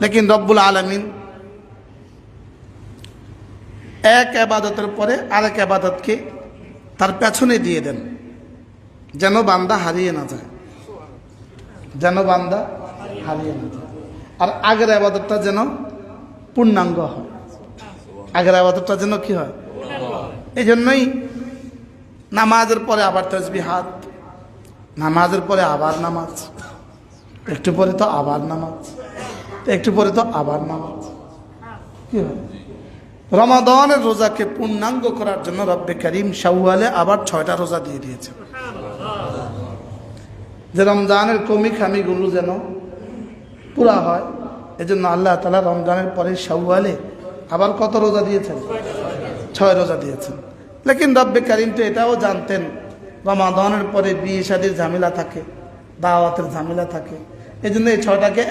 লেকিন রব্বুল আলামিন এক ইবাদতের পরে আরেক ইবাদতকে তার পেছনে দিয়ে দেন, যেন বান্দা হারিয়ে না যায়, যেন বান্দা হারিয়ে না যায়। আর আগের ইবাদতটা যেন পূর্ণাঙ্গ হয়, আগের ইবাদতটা যেন কি হয়। এই জন্যই নামাজের পরে আবার তাসবিহাত, নামাজের পরে আবার নামাজ, একটু পরে তো আবার নামাজ, একটু পরে তো আবার নামাজ। কি হয়? রমাদানের রোজাকে পূর্ণাঙ্গ করার জন্য রব্বে কারীম শাওয়ালে আবার 6টা রোজা দিয়ে দিয়েছে, যে রমজানের কমি খামিগুলো যেন পুরা হয়। এজন্য আল্লাহ তাআলা রমজানের পরে শাওয়ালে আবার কত রোজা দিয়েছেন? 6 রোজা দিয়েছেন। লেকিন রব্বে কারীম তো এটাও জানতেন রমাদানের পরে বিয়ে শাদীর ঝামেলা থাকে, দাওয়াতের ঝামেলা থাকে, এই জন্য এই 6টাকে